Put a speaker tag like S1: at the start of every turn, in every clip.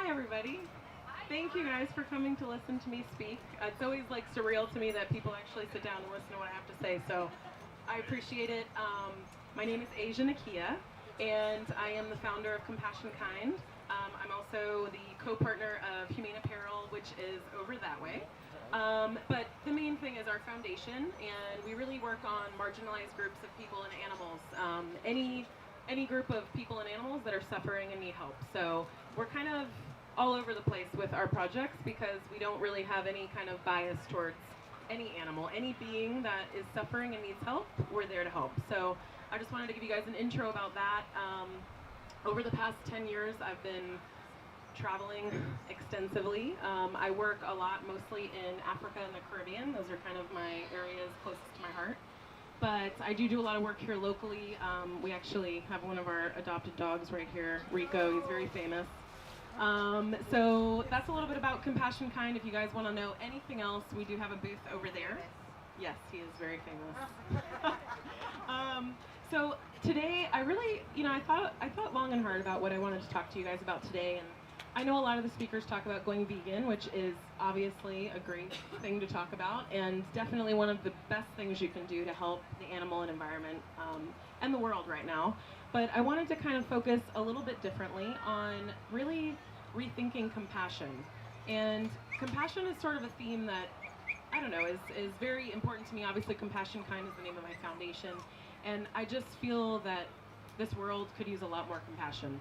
S1: Hi, everybody. Thank you guys for coming to listen to me speak. It's always like surreal to me that people actually sit down and listen to what I have to say, so I appreciate it. My name is Nikiya, and I am the founder of Compassion Kind. I'm also the co-partner of Humane Apparel, which is over that way. But the main thing is our foundation, and we really work on marginalized groups of people and animals. Any group of people and animals that are suffering and need help. So we're kind of all over the place with our projects because we don't really have any kind of bias towards any animal. Any being that is suffering and needs help, we're there to help. So I just wanted to give you guys an intro about that. Over the past 10 years, I've been traveling extensively. I work a lot mostly in Africa and the Caribbean. Those are kind of my areas closest to my heart. But I do a lot of work here locally. We actually have one of our adopted dogs right here, Rico. He's very famous. So that's a little bit about Compassion Kind. If you guys want to know anything else, we do have a booth over there. Yes, he is very famous. So today, I really, I thought long and hard about what I wanted to talk to you guys about today, and I know a lot of the speakers talk about going vegan, which is obviously a great thing to talk about, and definitely one of the best things you can do to help the animal and environment and the world right now. But I wanted to kind of focus a little bit differently on really rethinking compassion. And compassion is sort of a theme that, I don't know, is very important to me. Obviously, Compassion Kind is the name of my foundation, and I just feel that this world could use a lot more compassion.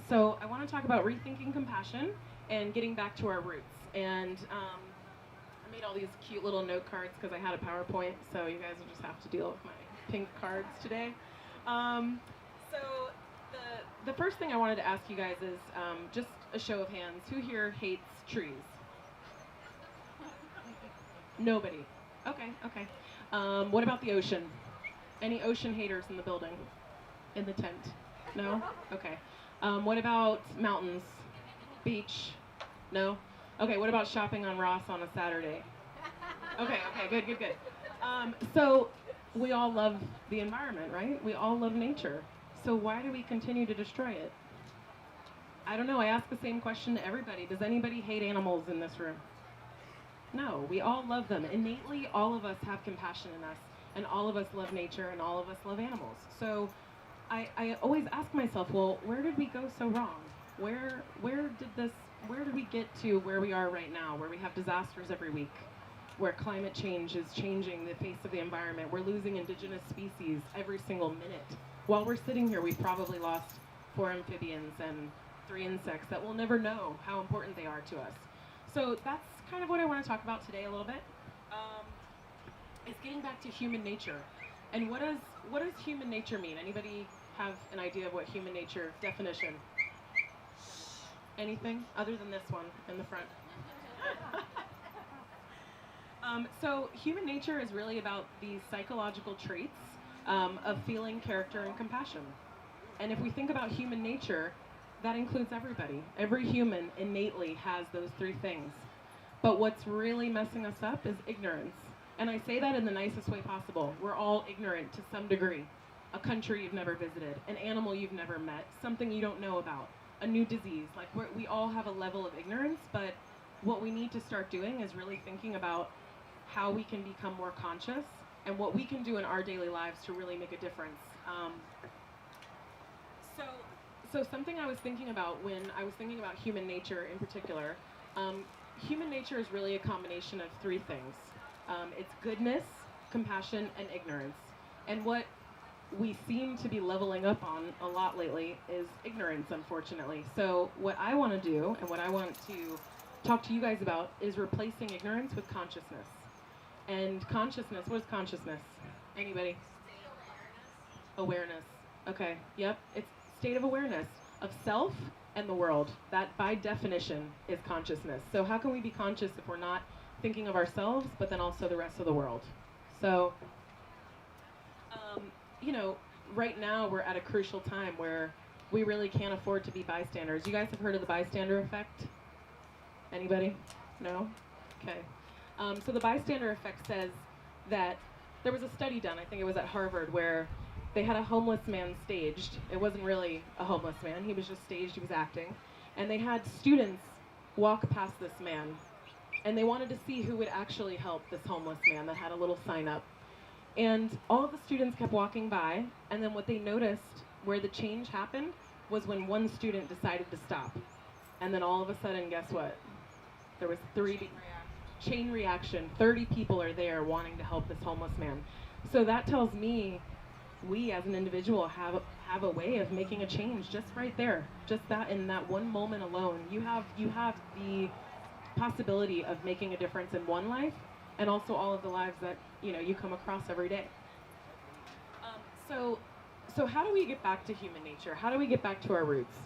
S1: So I want to talk about rethinking compassion and getting back to our roots. And I made all these cute little note cards because I had a PowerPoint, so you guys will just have to deal with my pink cards today. So the first thing I wanted to ask you guys is just a show of hands. Who here hates trees? Nobody. Okay. What about the ocean? Any ocean haters in the building? In the tent? No? Okay. What about mountains? Beach? No? Okay, what about shopping on Ross on a Saturday? Okay, good. So we all love the environment, right? We all love nature. So why do we continue to destroy it? I don't know, I ask the same question to everybody. Does anybody hate animals in this room? No, we all love them. Innately, all of us have compassion in us, and all of us love nature, and all of us love animals. So I always ask myself, well, where did we go so wrong? Where did we get to where we are right now, where we have disasters every week, where climate change is changing the face of the environment, we're losing indigenous species every single minute. While we're sitting here, we've probably lost 4 amphibians and 3 insects that we'll never know how important they are to us. So that's kind of what I want to talk about today a little bit. It's getting back to human nature. And what does human nature mean? Anybody have an idea of what human nature definition? Anything other than this one in the front? So human nature is really about these psychological traits of feeling, character, and compassion. And if we think about human nature, that includes everybody. Every human innately has those 3 things. But what's really messing us up is ignorance. And I say that in the nicest way possible. We're all ignorant to some degree. A country you've never visited, an animal you've never met, something you don't know about, a new disease. Like we all have a level of ignorance, but what we need to start doing is really thinking about how we can become more conscious and what we can do in our daily lives to really make a difference. So something I was thinking about when I was thinking about human nature in particular, human nature is really a combination of 3 things. It's goodness, compassion, and ignorance. And what we seem to be leveling up on a lot lately is ignorance, unfortunately. So what I want to do and what I want to talk to you guys about is replacing ignorance with consciousness. And consciousness, what is consciousness? Anybody? Awareness. Okay, yep. It's state of awareness of self and the world. That, by definition, is consciousness. So how can we be conscious if we're not thinking of ourselves, but then also the rest of the world? So, right now we're at a crucial time where we really can't afford to be bystanders. You guys have heard of the bystander effect? Anybody? No? Okay. So the bystander effect says that there was a study done, I think it was at Harvard, where they had a homeless man staged. It wasn't really a homeless man, he was just staged, he was acting. and they had students walk past this man, and they wanted to see who would actually help this homeless man that had a little sign up. And all of the students kept walking by, and then what they noticed where the change happened was when one student decided to stop. And then all of a sudden, guess what? There was chain reaction. 30 people are there wanting to help this homeless man. So that tells me we as an individual have a way of making a change just right there. Just that in that one moment alone. You have the possibility of making a difference in one life and also all of the lives that you come across every day. So how do we get back to human nature? How do we get back to our roots?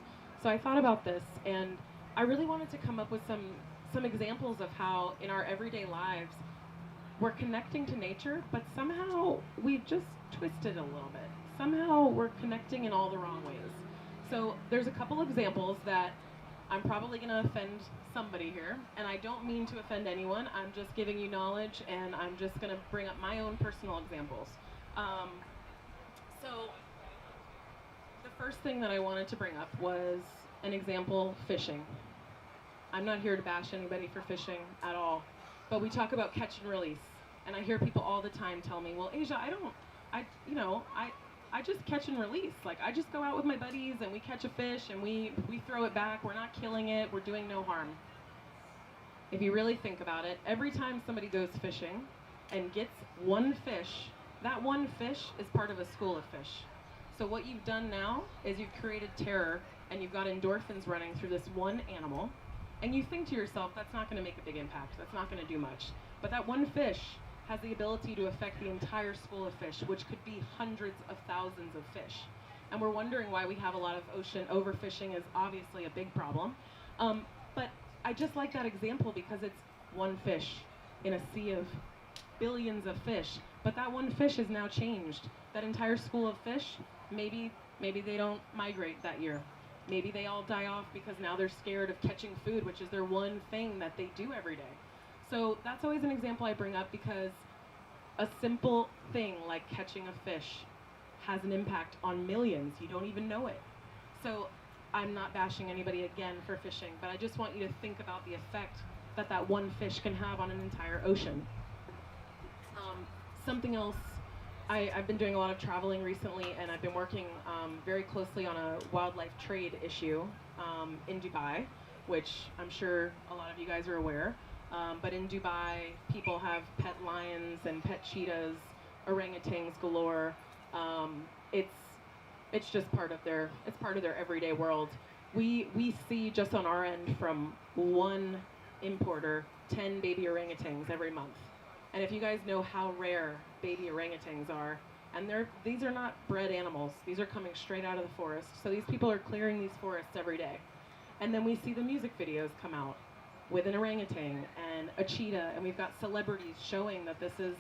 S1: So I thought about this, and I really wanted to come up with some examples of how in our everyday lives we're connecting to nature, but somehow we've just twisted a little bit. Somehow we're connecting in all the wrong ways. So there's a couple examples that I'm probably going to offend somebody here, and I don't mean to offend anyone. I'm just giving you knowledge, and I'm just going to bring up my own personal examples. So the first thing that I wanted to bring up was an example: fishing. I'm not here to bash anybody for fishing at all, but we talk about catch and release, and I hear people all the time tell me, well, Asia, I just catch and release. Like, I just go out with my buddies and we catch a fish and we throw it back. We're not killing it. We're doing no harm. If you really think about it, every time somebody goes fishing and gets one fish, that one fish is part of a school of fish. So what you've done now is you've created terror, and you've got endorphins running through this one animal, and you think to yourself, that's not going to make a big impact. That's not going to do much. But that one fish has the ability to affect the entire school of fish, which could be hundreds of thousands of fish. And we're wondering why we have a lot of ocean overfishing is obviously a big problem. But I just like that example because it's one fish in a sea of billions of fish. But that one fish is now changed. That entire school of fish, maybe they don't migrate that year. Maybe they all die off because now they're scared of catching food, which is their one thing that they do every day. So that's always an example I bring up because a simple thing like catching a fish has an impact on millions. You don't even know it. So I'm not bashing anybody again for fishing, but I just want you to think about the effect that that one fish can have on an entire ocean. Something else, I've been doing a lot of traveling recently, and I've been working very closely on a wildlife trade issue in Dubai, which I'm sure a lot of you guys are aware. But in Dubai, people have pet lions and pet cheetahs, orangutans galore. It's just part of their everyday world. We see just on our end from one importer 10 baby orangutans every month. And if you guys know how rare baby orangutans are, and these are not bred animals, these are coming straight out of the forest. So these people are clearing these forests every day. And then we see the music videos come out with an orangutan and a cheetah, and we've got celebrities showing that this is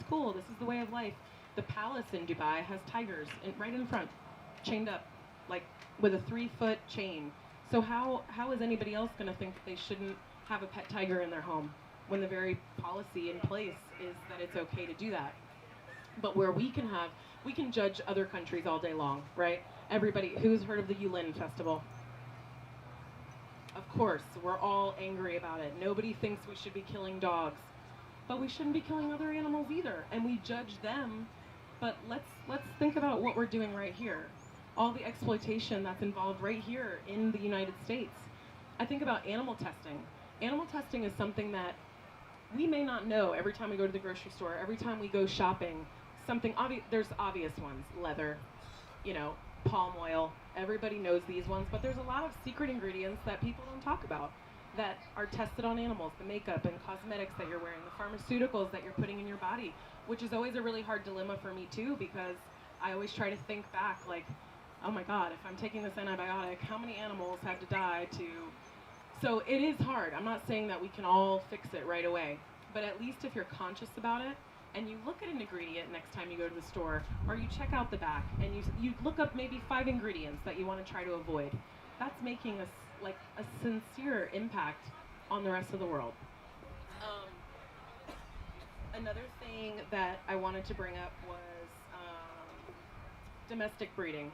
S1: cool, this is the way of life. The palace in Dubai has tigers right in front, chained up, like with a 3-foot chain. So how is anybody else going to think that they shouldn't have a pet tiger in their home when the very policy in place is that it's okay to do that? But where we can judge other countries all day long, right? Everybody, who's heard of the Yulin Festival? Of course, we're all angry about it. Nobody thinks we should be killing dogs, but we shouldn't be killing other animals either. And we judge them, but let's think about what we're doing right here. All the exploitation that's involved right here in the United States. I think about animal testing. Animal testing is something that we may not know every time we go to the grocery store, every time we go shopping. There's obvious ones, leather, palm oil. Everybody knows these ones, but there's a lot of secret ingredients that people don't talk about that are tested on animals, the makeup and cosmetics that you're wearing, the pharmaceuticals that you're putting in your body, which is always a really hard dilemma for me too, because I always try to think back like, oh my God, if I'm taking this antibiotic, how many animals had to die to... So it is hard. I'm not saying that we can all fix it right away, but at least if you're conscious about it, and you look at an ingredient next time you go to the store, or you check out the back, and you look up maybe 5 ingredients that you want to try to avoid. That's making a sincere impact on the rest of the world. Another thing that I wanted to bring up was domestic breeding.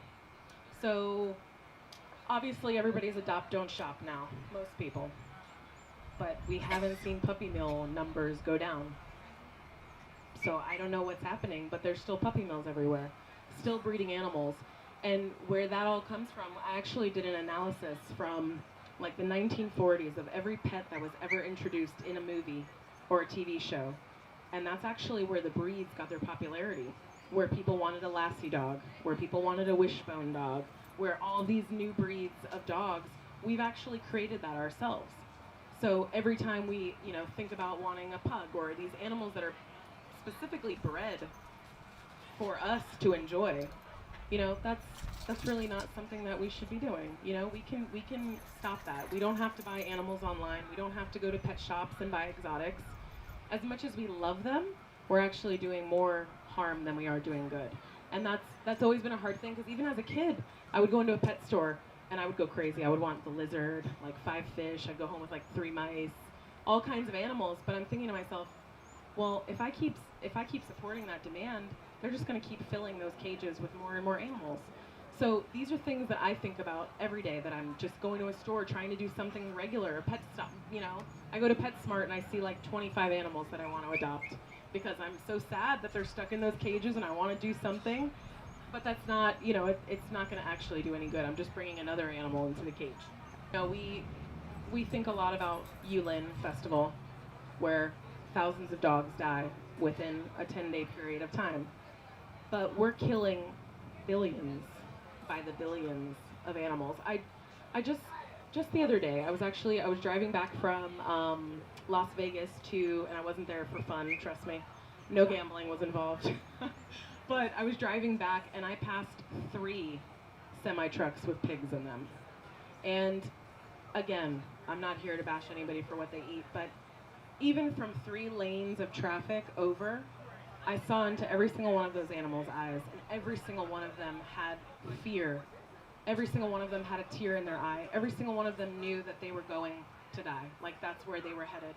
S1: So Obviously, everybody's adopt, don't shop now, most people. But we haven't seen puppy mill numbers go down. So I don't know what's happening, but there's still puppy mills everywhere, still breeding animals. And where that all comes from, I actually did an analysis from like the 1940s of every pet that was ever introduced in a movie or a TV show. And that's actually where the breeds got their popularity, where people wanted a Lassie dog, where people wanted a Wishbone dog, where all these new breeds of dogs, we've actually created that ourselves. So every time we, think about wanting a pug or these animals that are specifically bred for us to enjoy, that's really not something that we should be doing. We can stop that. We don't have to buy animals online. We don't have to go to pet shops and buy exotics. As much as we love them, we're actually doing more harm than we are doing good. And that's always been a hard thing, because even as a kid, I would go into a pet store and I would go crazy. I would want the lizard, like 5 fish. I'd go home with like 3 mice, all kinds of animals. But I'm thinking to myself, well, if I keep supporting that demand, they're just going to keep filling those cages with more and more animals. So these are things that I think about every day, that I'm just going to a store trying to do something regular, pet stuff, I go to PetSmart and I see like 25 animals that I want to adopt, because I'm so sad that they're stuck in those cages and I want to do something. But that's not, it's not going to actually do any good. I'm just bringing another animal into the cage. We think a lot about Yulin Festival, where thousands of dogs die within a 10-day period of time. But we're killing billions by the billions of animals. I just the other day, I was driving back from Las Vegas and I wasn't there for fun, trust me. No gambling was involved. But I was driving back and I passed 3 semi-trucks with pigs in them. And again, I'm not here to bash anybody for what they eat, but even from 3 lanes of traffic over, I saw into every single one of those animals' eyes, and every single one of them had fear. Every single one of them had a tear in their eye. Every single one of them knew that they were going to die, like that's where they were headed.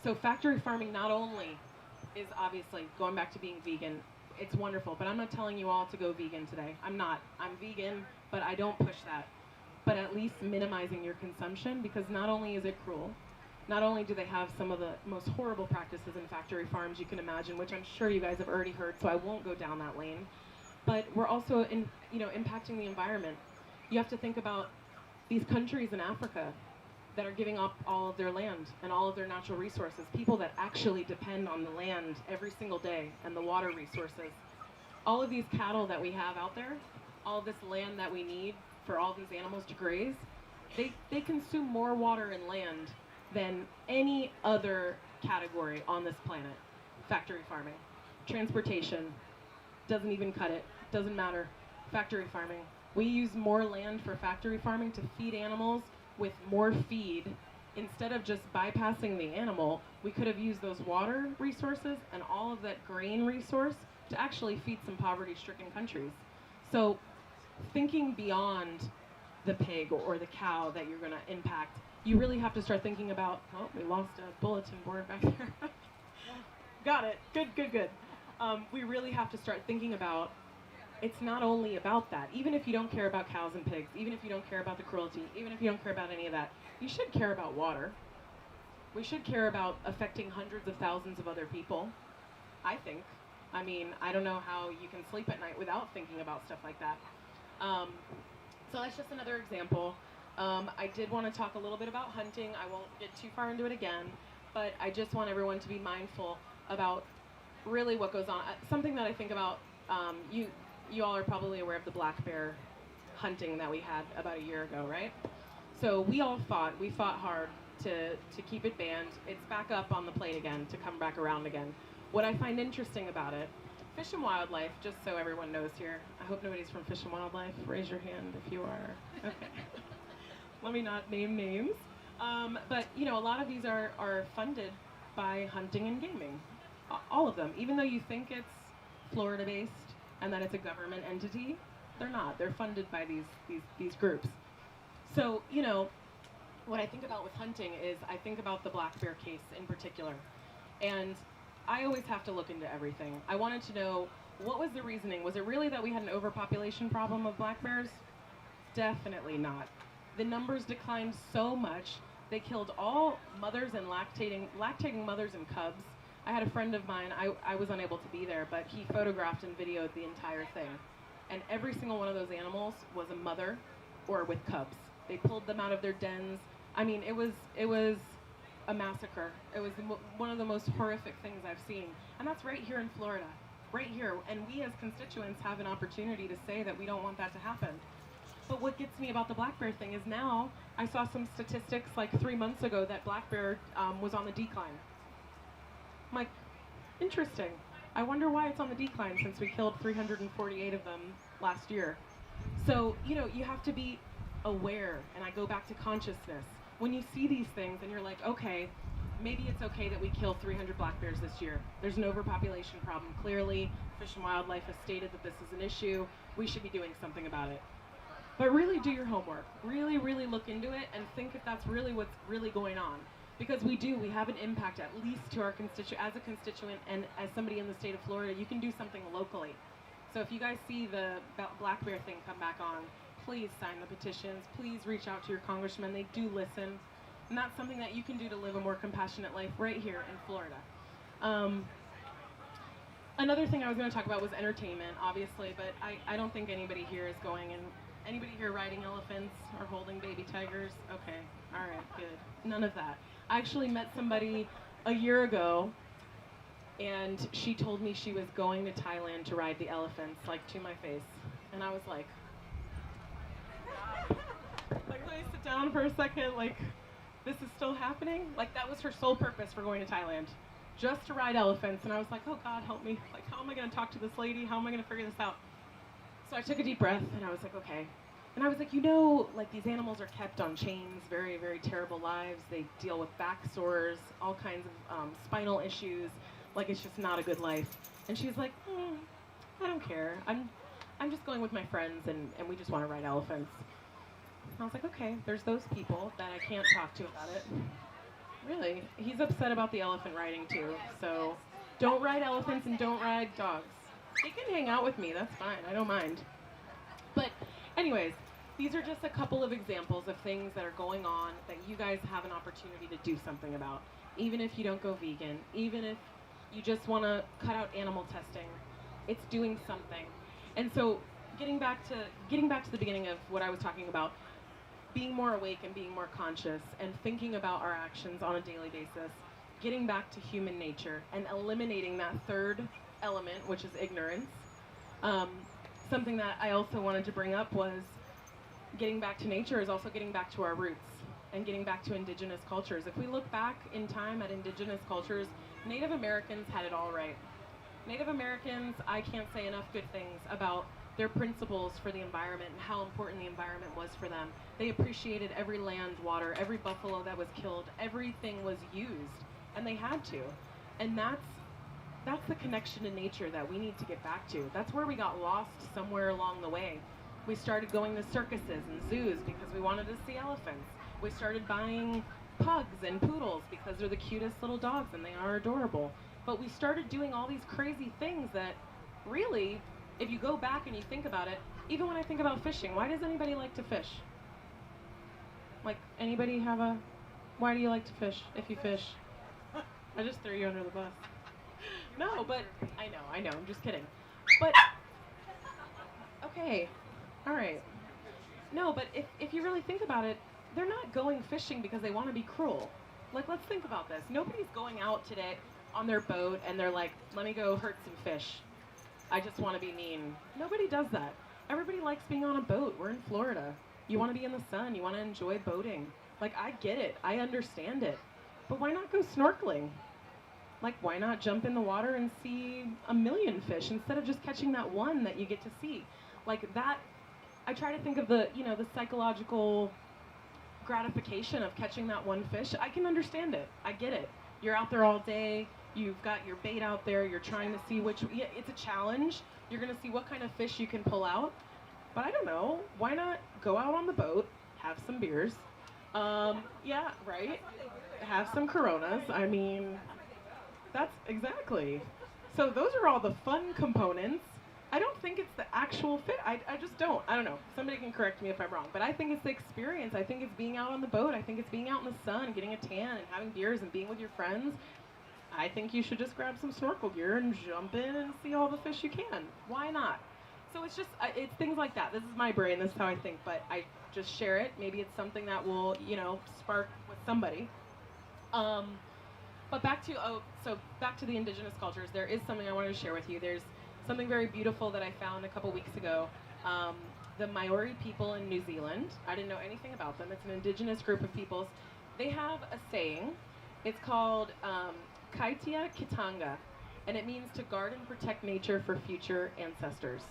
S1: So factory farming not only is obviously going back to being vegan, it's wonderful, but I'm not telling you all to go vegan today. I'm not. I'm vegan, but I don't push that. But at least minimizing your consumption, because not only is it cruel, not only do they have some of the most horrible practices in factory farms you can imagine, which I'm sure you guys have already heard, so I won't go down that lane, but we're also impacting the environment. You have to think about these countries in Africa that are giving up all of their land and all of their natural resources, people that actually depend on the land every single day and the water resources. All of these cattle that we have out there, all of this land that we need for all these animals to graze, they consume more water and land than any other category on this planet. Factory farming. Transportation. Doesn't even cut it. Doesn't matter. Factory farming. We use more land for factory farming to feed animals with more feed. Instead of just bypassing the animal, we could have used those water resources and all of that grain resource to actually feed some poverty-stricken countries. So thinking beyond the pig or the cow that you're going to impact, you really have to start thinking about, oh, we lost a bulletin board back there. Got it. Good. We really have to start thinking about, it's not only about that. Even if you don't care about cows and pigs, even if you don't care about the cruelty, even if you don't care about any of that, you should care about water. We should care about affecting hundreds of thousands of other people, I think. I mean, I don't know how you can sleep at night without thinking about stuff like that. So that's just another example. I did want to talk a little bit about hunting. I won't get too far into it again, but I just want everyone to be mindful about really what goes on. Something that I think about, you all are probably aware of the black bear hunting that we had about a year ago, right? So we fought hard to keep it banned. It's back up on the plate again, to come back around again. What I find interesting about it, Fish and Wildlife, just so everyone knows here, I hope nobody's from Fish and Wildlife. Raise your hand if you are. Okay. Let me not name names. But, a lot of these are funded by hunting and gaming. All of them. Even though you think it's Florida-based and that it's a government entity, they're not. They're funded by these groups. So, what I think about with hunting is I think about the black bear case in particular. And I always have to look into everything. I wanted to know, what was the reasoning? Was it really that we had an overpopulation problem of black bears? Definitely not. The numbers declined so much. They killed all mothers and lactating mothers and cubs. I had a friend of mine, I was unable to be there, but he photographed and videoed the entire thing. And every single one of those animals was a mother or with cubs. They pulled them out of their dens. I mean, it was a massacre. It was one of the most horrific things I've seen. And that's right here in Florida, right here. And we as constituents have an opportunity to say that we don't want that to happen. But what gets me about the black bear thing is now I saw some statistics like 3 months ago that black bear was on the decline. I'm like, interesting. I wonder why it's on the decline since we killed 348 of them last year. So, you know, you have to be aware, and I go back to consciousness. When you see these things and you're like, okay, maybe it's okay that we kill 300 black bears this year. There's an overpopulation problem. Clearly, Fish and Wildlife has stated that this is an issue. We should be doing something about it. But really do your homework. Really, really look into it and think if that's really what's really going on. Because we have an impact at least to our as a constituent and as somebody in the state of Florida, you can do something locally. So if you guys see the black bear thing come back on, please sign the petitions. Please reach out to your congressman. They do listen. And that's something that you can do to live a more compassionate life right here in Florida. Another thing I was going to talk about was entertainment, obviously, but I don't think anybody here is going and anybody here riding elephants or holding baby tigers? Okay, all right, good. None of that. I actually met somebody a year ago, and she told me she was going to Thailand to ride the elephants, like to my face. And I was like, let me sit down for a second, like, this is still happening? Like, that was her sole purpose for going to Thailand, just to ride elephants. And I was like, oh God, help me. Like, how am I gonna talk to this lady? How am I gonna figure this out? So I took a deep breath and I was like, okay. And I was like, you know, like these animals are kept on chains, very, very terrible lives. They deal with back sores, all kinds of spinal issues. Like it's just not a good life. And she was like, I don't care. I'm just going with my friends and we just want to ride elephants. And I was like, okay, there's those people that I can't talk to about it. Really? He's upset about the elephant riding too. So don't ride elephants and don't ride dogs. They can hang out with me, that's fine, I don't mind. But anyways, these are just a couple of examples of things that are going on that you guys have an opportunity to do something about. Even if you don't go vegan, even if you just want to cut out animal testing, it's doing something. And so getting back to the beginning of what I was talking about, being more awake and being more conscious and thinking about our actions on a daily basis, getting back to human nature and eliminating that third element, which is ignorance. Something that I also wanted to bring up was getting back to nature is also getting back to our roots and getting back to indigenous cultures. If we look back in time at indigenous cultures, Native Americans had it all right. Native Americans, I can't say enough good things about their principles for the environment and how important the environment was for them. They appreciated every land, water, every buffalo that was killed, everything was used, and they had to. And that's the connection to nature that we need to get back to. That's where we got lost somewhere along the way. We started going to circuses and zoos because we wanted to see elephants. We started buying pugs and poodles because they're the cutest little dogs and they are adorable. But we started doing all these crazy things that really, if you go back and you think about it, even when I think about fishing, why does anybody like to fish? Like, anybody have why do you like to fish if you fish? I just threw you under the bus. No, but I know, I'm just kidding. But, okay, all right. No, but if you really think about it, they're not going fishing because they want to be cruel. Like, let's think about this. Nobody's going out today on their boat and they're like, let me go hurt some fish. I just want to be mean. Nobody does that. Everybody likes being on a boat. We're in Florida. You want to be in the sun. You want to enjoy boating. Like, I get it. I understand it. But why not go snorkeling? Like, why not jump in the water and see a million fish instead of just catching that one that you get to see? Like that, I try to think of the psychological gratification of catching that one fish. I can understand it. I get it. You're out there all day. You've got your bait out there. You're trying to see it's a challenge. You're going to see what kind of fish you can pull out. But I don't know. Why not go out on the boat, have some beers? Yeah, right? Have some Coronas. I mean, that's exactly. So those are all the fun components. I don't think it's the actual fit. I just don't. I don't know. Somebody can correct me if I'm wrong. But I think it's the experience. I think it's being out on the boat. I think it's being out in the sun, getting a tan, and having beers and being with your friends. I think you should just grab some snorkel gear and jump in and see all the fish you can. Why not? So it's just, it's things like that. This is my brain. This is how I think. But I just share it. Maybe it's something that will, spark with somebody. But back to the indigenous cultures. There is something I wanted to share with you. There's something very beautiful that I found a couple weeks ago. The Maori people in New Zealand. I didn't know anything about them. It's an indigenous group of peoples. They have a saying. It's called Kaitia Kitanga, and it means to guard and protect nature for future ancestors.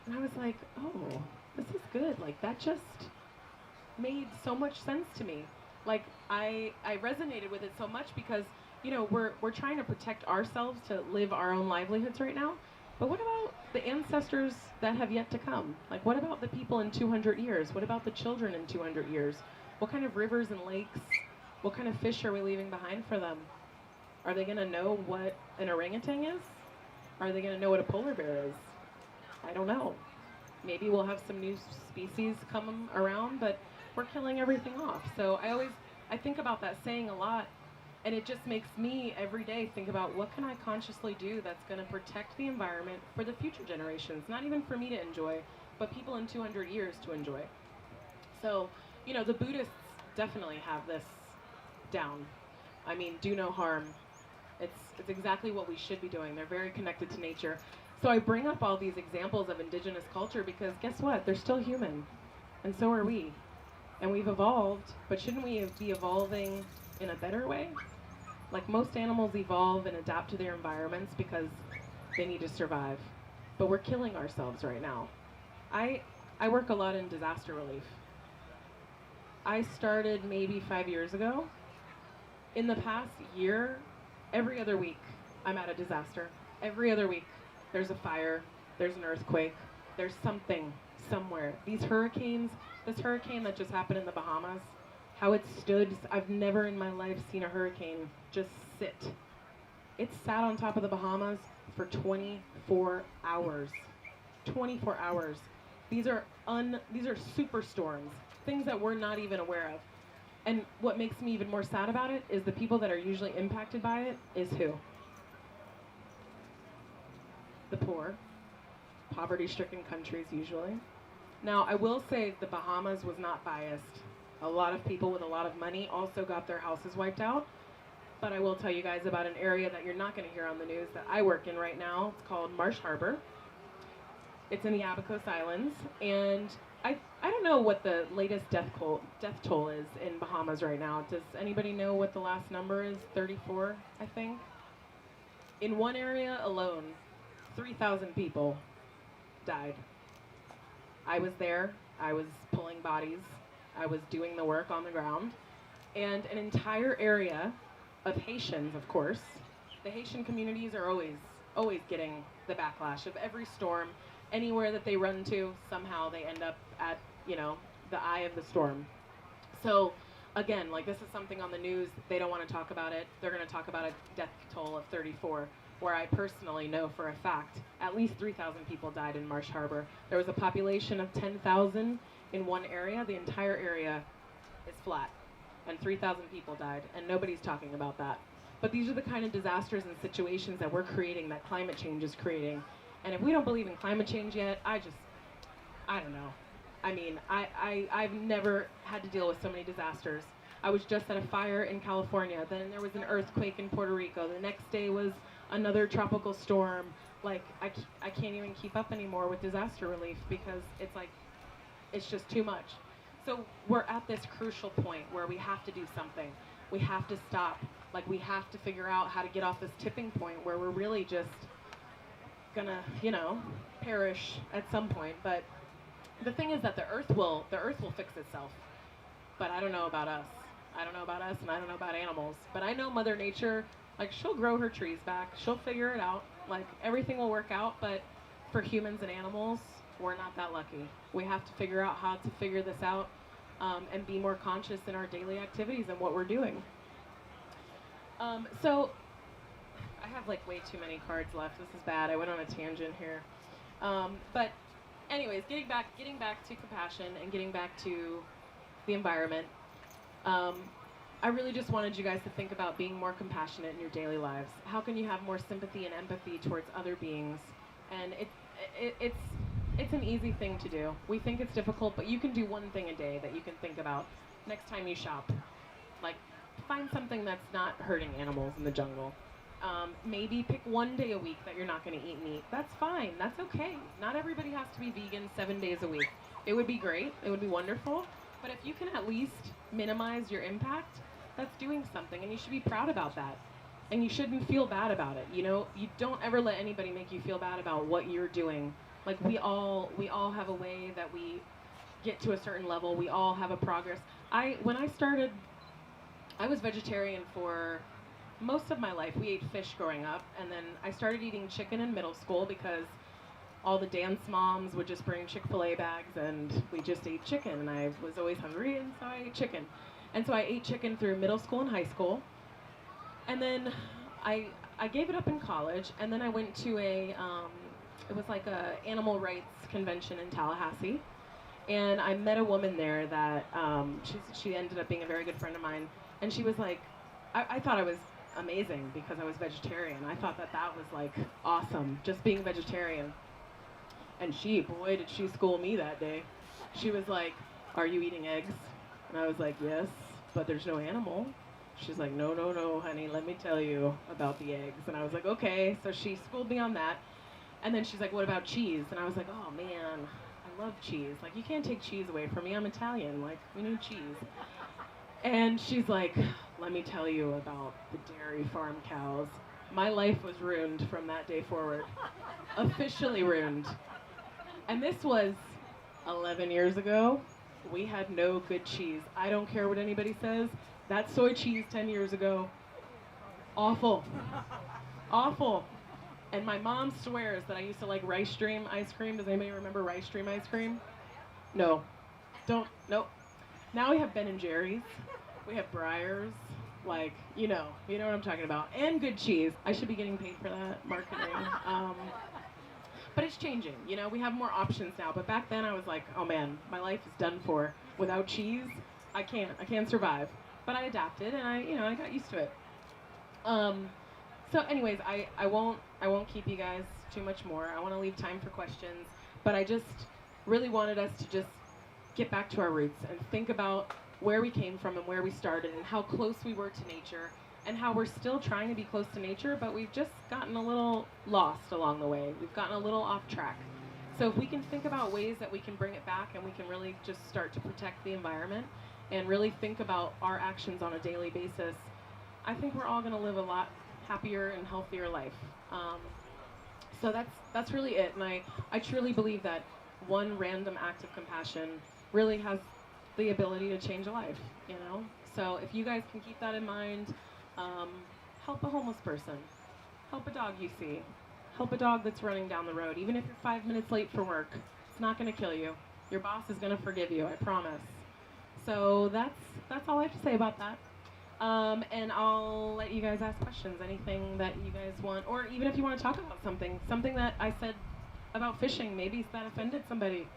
S1: And I was like, oh, this is good. Like, that just made so much sense to me. Like, I resonated with it so much because, we're trying to protect ourselves to live our own livelihoods right now. But what about the ancestors that have yet to come? Like, what about the people in 200 years? What about the children in 200 years? What kind of rivers and lakes, what kind of fish are we leaving behind for them? Are they going to know what an orangutan is? Are they going to know what a polar bear is? I don't know. Maybe we'll have some new species come around, but we're killing everything off. So I think about that saying a lot, and it just makes me every day think about what can I consciously do that's going to protect the environment for the future generations, not even for me to enjoy, but people in 200 years to enjoy. So, the Buddhists definitely have this down. I mean, do no harm. It's exactly what we should be doing. They're very connected to nature. So I bring up all these examples of indigenous culture because guess what? They're still human, and so are we. And we've evolved, but shouldn't we be evolving in a better way? Like, most animals evolve and adapt to their environments because they need to survive. But we're killing ourselves right now. I work a lot in disaster relief. I started maybe 5 years ago. In the past year, every other week, I'm at a disaster. Every other week, there's a fire, there's an earthquake, there's something somewhere. These hurricanes, this hurricane that just happened in the Bahamas, how it stood, I've never in my life seen a hurricane just sit. It sat on top of the Bahamas for 24 hours. 24 hours. These are super storms, things that we're not even aware of. And what makes me even more sad about it is the people that are usually impacted by it is who? The poor, poverty-stricken countries usually. Now, I will say the Bahamas was not biased. A lot of people with a lot of money also got their houses wiped out. But I will tell you guys about an area that you're not going to hear on the news that I work in right now. It's called Marsh Harbor. It's in the Abacos Islands, and I don't know what the latest death toll is in Bahamas right now. Does anybody know what the last number is? 34, I think. In one area alone, 3,000 people died. I was there. I was pulling bodies. I was doing the work on the ground. And an entire area of Haitians, of course. The Haitian communities are always getting the backlash of every storm. Anywhere that they run to, somehow they end up at, the eye of the storm. So, again, like, this is something on the news. They don't want to talk about it. They're going to talk about a death toll of 34, where I personally know for a fact at least 3,000 people died in Marsh Harbor. There was a population of 10,000 in one area. The entire area is flat, and 3,000 people died, and nobody's talking about that. But these are the kind of disasters and situations that we're creating, that climate change is creating. And if we don't believe in climate change yet, I don't know. I mean, I've never had to deal with so many disasters. I was just at a fire in California. Then there was an earthquake in Puerto Rico. The next day was another tropical storm. Like, I can't even keep up anymore with disaster relief because it's just too much. So we're at this crucial point where we have to do something. We have to stop. Like, we have to figure out how to get off this tipping point where we're really just gonna, perish at some point. But the thing is that the earth will fix itself. But I don't know about us. I don't know about us, and I don't know about animals. But I know Mother Nature, like, she'll grow her trees back. She'll figure it out. Like, everything will work out. But for humans and animals, we're not that lucky. We have to figure out how to figure this out and be more conscious in our daily activities and what we're doing. So I have, like, way too many cards left. This is bad. I went on a tangent here. But anyways, getting back to compassion and getting back to the environment. Um, I really just wanted you guys to think about being more compassionate in your daily lives. How can you have more sympathy and empathy towards other beings? And it's an easy thing to do. We think it's difficult, but you can do one thing a day that you can think about next time you shop. Like, find something that's not hurting animals in the jungle. Maybe pick one day a week that you're not going to eat meat. That's fine. That's okay. Not everybody has to be vegan 7 days a week. It would be great. It would be wonderful. But if you can at least minimize your impact, that's doing something, and you should be proud about that. And you shouldn't feel bad about it. You know, you don't ever let anybody make you feel bad about what you're doing. Like, we all have a way that we get to a certain level. We all have a progress. When I started, I was vegetarian for most of my life. We ate fish growing up, and then I started eating chicken in middle school because all the dance moms would just bring Chick-fil-A bags, and we just ate chicken, and I was always hungry, and so I ate chicken. And so I ate chicken through middle school and high school, and then I gave it up in college, and then I went to it was like a animal rights convention in Tallahassee, and I met a woman there that she ended up being a very good friend of mine, and she was like, I thought I was amazing because I was vegetarian. I thought that was like awesome, just being vegetarian. And boy, did she school me that day. She was like, "Are you eating eggs?" And I was like, "Yes, but there's no animal." She's like, "No, no, no, honey, let me tell you about the eggs." And I was like, "Okay." So she schooled me on that. And then she's like, "What about cheese?" And I was like, "Oh man, I love cheese. Like, you can't take cheese away from me. I'm Italian. Like, we need cheese." And she's like, "Let me tell you about the dairy farm cows." My life was ruined from that day forward. Officially ruined. And this was 11 years ago. We had no good cheese. I don't care what anybody says. That soy cheese 10 years ago, awful. Awful. And my mom swears that I used to like Rice Stream ice cream. Does anybody remember Rice Stream ice cream? No. Nope. Now we have Ben & Jerry's. We have Breyers. Like, you know what I'm talking about. And good cheese. I should be getting paid for that marketing. But it's changing, you know, we have more options now. But back then I was like, oh man, my life is done for. Without cheese, I can't survive. But I adapted, and I got used to it. So anyways, I won't keep you guys too much more. I want to leave time for questions. But I just really wanted us to just get back to our roots and think about where we came from and where we started and how close we were to nature and how we're still trying to be close to nature, but we've just gotten a little lost along the way. We've gotten a little off track. So if we can think about ways that we can bring it back and we can really just start to protect the environment and really think about our actions on a daily basis, I think we're all going to live a lot happier and healthier life. So that's really it. And I truly believe that one random act of compassion really has the ability to change a life, you know? So if you guys can keep that in mind, help a homeless person, help a dog you see, help a dog that's running down the road. Even if you're 5 minutes late for work, it's not going to kill you. Your boss is going to forgive you, I promise. So that's all I have to say about that. And I'll let you guys ask questions, anything that you guys want, or even if you want to talk about something that I said about fishing, maybe that offended somebody,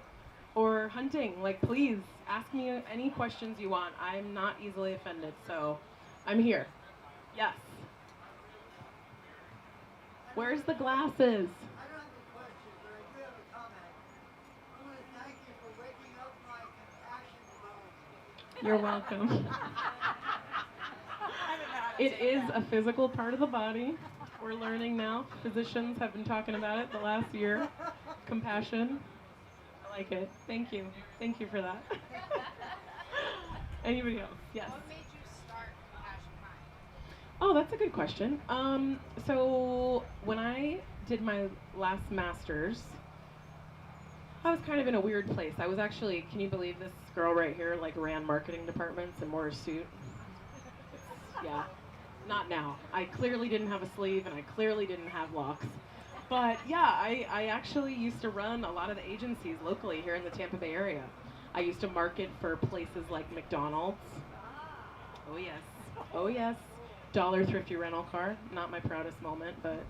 S1: or hunting. Like, please ask me any questions you want. I'm not easily offended, so I'm here. Yes. Where's the glasses?
S2: I don't have a question, but I do have a comment. I want to thank you for waking up my compassion bone.
S1: You're welcome. It is a physical part of the body. We're learning now. Physicians have been talking about it the last year. Compassion. I like it. Thank you. Thank you for that. Anybody else? Yes.
S3: What made you start Compassion Mind?
S1: Oh, that's a good question. So when I did my last master's, I was kind of in a weird place. I was actually, can you believe this girl right here, like, ran marketing departments and wore a suit? Yeah, not now. I clearly didn't have a sleeve, and I clearly didn't have locks. But yeah, I actually used to run a lot of the agencies locally here in the Tampa Bay area. I used to market for places like McDonald's. Oh yes, oh yes. Dollar Thrifty rental car. Not my proudest moment, but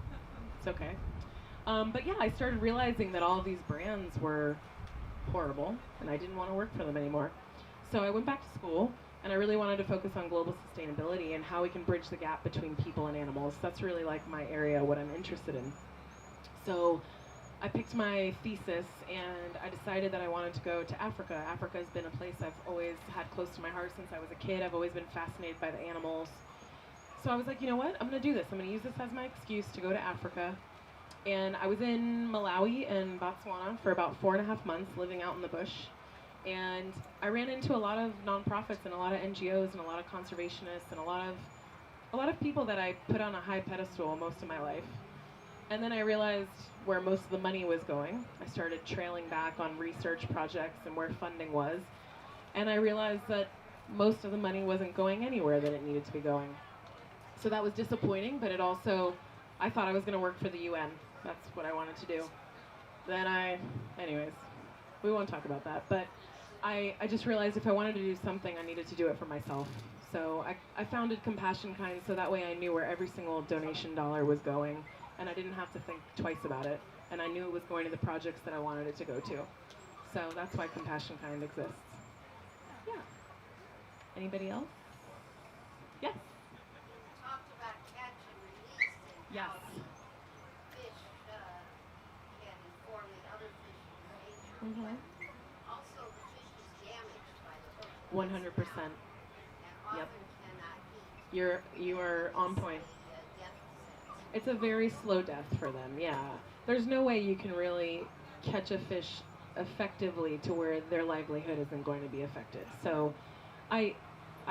S1: it's okay. But yeah, I started realizing that all of these brands were horrible, and I didn't want to work for them anymore. So I went back to school, and I really wanted to focus on global sustainability and how we can bridge the gap between people and animals. That's really like my area, what I'm interested in. So I picked my thesis, and I decided that I wanted to go to Africa. Africa has been a place I've always had close to my heart since I was a kid. I've always been fascinated by the animals. So I was like, you know what? I'm going to do this. I'm going to use this as my excuse to go to Africa. And I was in Malawi and Botswana for about 4.5 months, living out in the bush. And I ran into a lot of nonprofits and a lot of NGOs and a lot of conservationists and a lot of people that I put on a high pedestal most of my life. And then I realized where most of the money was going. I started trailing back on research projects and where funding was. And I realized that most of the money wasn't going anywhere that it needed to be going. So that was disappointing, but it also, I thought I was going to work for the UN. That's what I wanted to do. Anyways, we won't talk about that. But I just realized if I wanted to do something, I needed to do it for myself. So I founded Compassion Kind so that way I knew where every single donation dollar was going, and I didn't have to think twice about it. And I knew it was going to the projects that I wanted it to go to. So that's why Compassion Kind exists. Yeah. Anybody else? Yes.
S3: Talked about catch and release and
S1: Yes.
S3: how fish can inform the other fish in nature.
S1: Mhm.
S3: But also, the fish is damaged by the hook.
S1: 100%.
S3: And often
S1: Yep.
S3: cannot eat.
S1: You are on point.
S3: The death sentence.
S1: It's a very slow death for them, yeah. There's no way you can really catch a fish effectively to where their livelihood isn't going to be affected. So I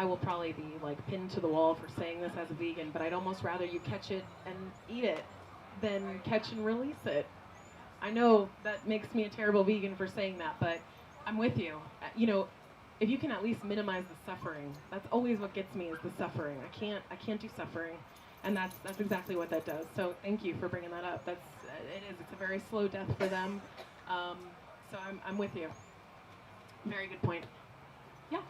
S1: will probably be like pinned to the wall for saying this as a vegan, but I'd almost rather you catch it and eat it than catch and release it. I know that makes me a terrible vegan for saying that, but I'm with you. You know, if you can at least minimize the suffering, that's always what gets me is the suffering. I can't do suffering. And that's exactly what that does. So thank you for bringing that up. It's a very slow death for them. So I'm with you. Very good point. Yeah.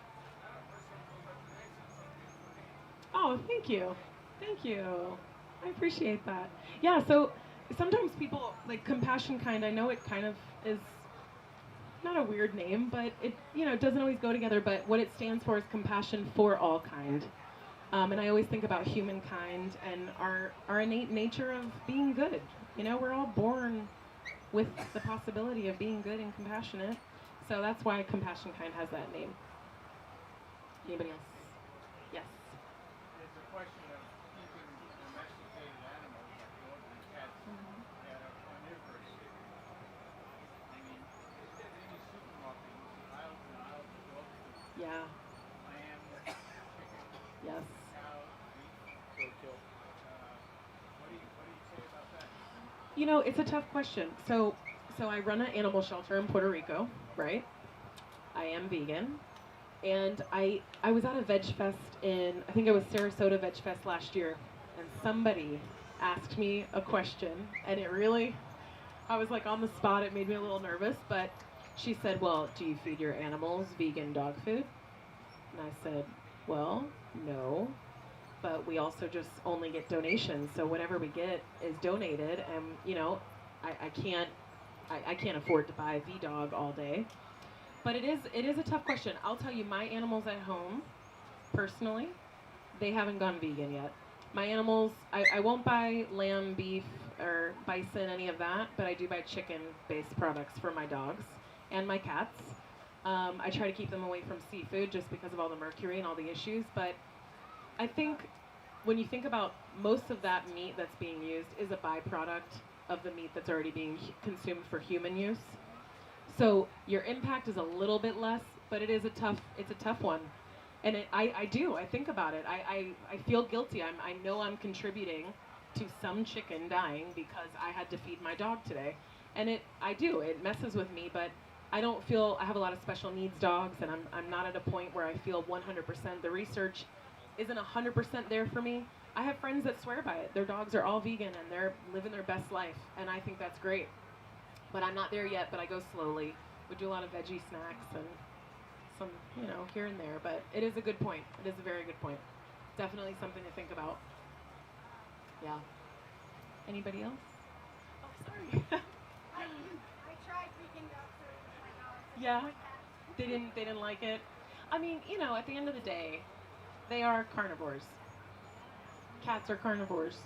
S1: Oh, thank you. Thank you. I appreciate that. Yeah, so sometimes people, like Compassion Kind, I know it kind of is not a weird name, but it doesn't always go together, but what it stands for is compassion for all kind. And I always think about humankind and our innate nature of being good. You know, we're all born with the possibility of being good and compassionate. So that's why Compassion Kind has that name. Anybody else? Yes.
S4: It's a question of keeping domesticated animals like dogs and cats that are carnivorous. I mean, in any supermarket, you see aisles and aisles of dog food.
S1: Yeah.
S4: Lamb, chicken,
S1: Yes.
S4: cow, beef. What do you say about that?
S1: You know, it's a tough question. So I run an animal shelter in Puerto Rico, right? I am vegan. And I was at a Veg Fest I think it was Sarasota Veg Fest last year, and somebody asked me a question, and I was like on the spot, it made me a little nervous, but she said, well, do you feed your animals vegan dog food? And I said, well, no, but we also just only get donations, so whatever we get is donated, and you know, I can't afford to buy a V-Dog all day. But it is a tough question. I'll tell you, my animals at home, personally, they haven't gone vegan yet. My animals, I won't buy lamb, beef, or bison, any of that, but I do buy chicken-based products for my dogs and my cats. I try to keep them away from seafood just because of all the mercury and all the issues, but I think when you think about most of that meat that's being used is a byproduct of the meat that's already being consumed for human use. So your impact is a little bit less, but it's a tough one. And I think about it. I feel guilty. I know I'm contributing to some chicken dying because I had to feed my dog today. And it messes with me, but I don't feel, I have a lot of special needs dogs, and I'm not at a point where I feel 100%. The research isn't 100% there for me. I have friends that swear by it. Their dogs are all vegan and they're living their best life, and I think that's great. But I'm not there yet, but I go slowly. We do a lot of veggie snacks and some, here and there, but it is a good point. It is a very good point. Definitely something to think about. Yeah. Anybody else? Oh, Sorry.
S3: I tried vegan dog food with my dogs.
S1: Yeah.
S3: My cat.
S1: They didn't like it. I mean, you know, at the end of the day, they are carnivores. Cats are carnivores.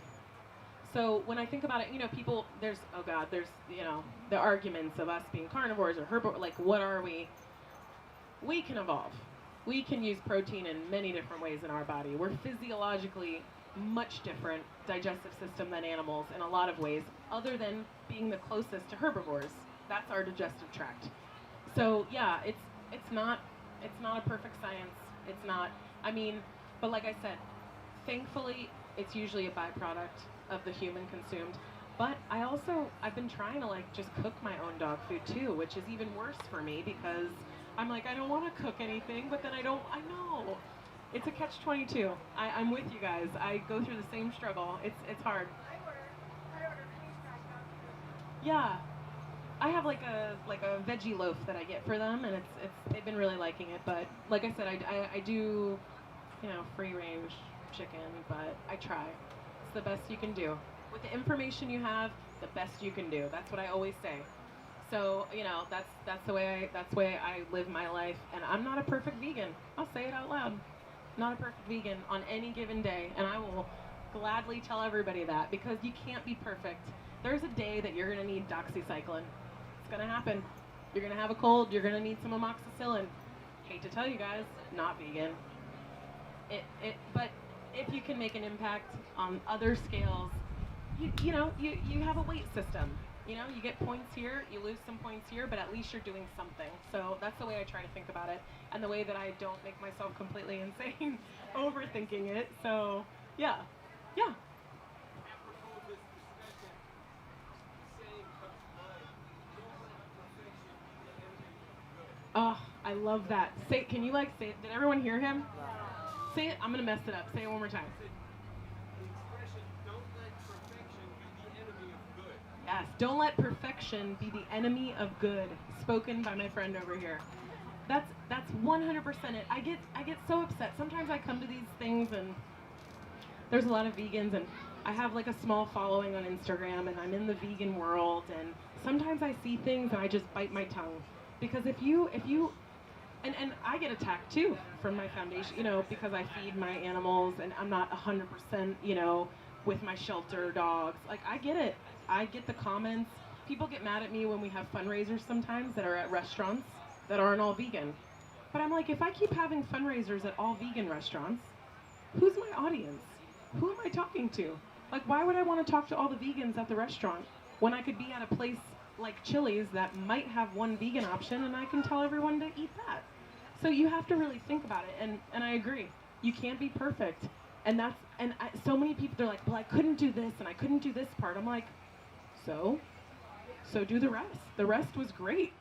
S1: So when I think about it, you know, people, there's, you know, the arguments of us being carnivores or herbivores, like, what are we? We can evolve. We can use protein in many different ways in our body. We're physiologically much different digestive system than animals in a lot of ways, other than being the closest to herbivores. That's our digestive tract. So yeah, it's not a perfect science. It's not. I mean, but like I said, thankfully it's usually a byproduct of the human consumed. But I've been trying to like just cook my own dog food too, which is even worse for me because I'm like, I don't want to cook anything, but then I know. It's a catch-22. I'm with you guys. I go through the same struggle. It's hard.
S3: I order freeze-dried dog food.
S1: Yeah. I have like a veggie loaf that I get for them, and they've been really liking it. But like I said, I do, you know, free-range chicken, but I try. It's the best you can do. With the information you have, the best you can do. That's what I always say. So, you know, that's the way I live my life, and I'm not a perfect vegan. I'll say it out loud. Not a perfect vegan on any given day, and I will gladly tell everybody that because you can't be perfect. There's a day that you're gonna need doxycycline. It's gonna happen. You're gonna have a cold. You're gonna need some amoxicillin. Hate to tell you guys, not vegan. But if you can make an impact on other scales, you know, you have a weight system. You know, you get points here, you lose some points here, but at least you're doing something. So that's the way I try to think about it, and the way that I don't make myself completely insane overthinking it. So, yeah.
S5: Apropos of this discussion, the saying comes to mind, don't let perfection be the enemy of good.
S1: Oh, I love that. Can you say it? Did everyone hear him? Say it. I'm going to mess it up. Say it one more time.
S5: The expression, don't let perfection be the enemy of good.
S1: Yes, don't let perfection be the enemy of good. Spoken by my friend over here. That's 100% it. I get so upset. Sometimes I come to these things and there's a lot of vegans, and I have like a small following on Instagram, and I'm in the vegan world, and sometimes I see things and I just bite my tongue. Because if you and I get attacked too from my foundation, you know, because I feed my animals and I'm not 100%, you know, with my shelter dogs. Like, I get it. I get the comments. People get mad at me when we have fundraisers sometimes that are at restaurants that aren't all vegan. But I'm like, if I keep having fundraisers at all vegan restaurants, who's my audience? Who am I talking to? Like, why would I want to talk to all the vegans at the restaurant when I could be at a place like Chili's that might have one vegan option and I can tell everyone to eat that? So you have to really think about it, and I agree. You can't be perfect. So many people, they're like, well, I couldn't do this and I couldn't do this part. I'm like, so do the rest. The rest was great.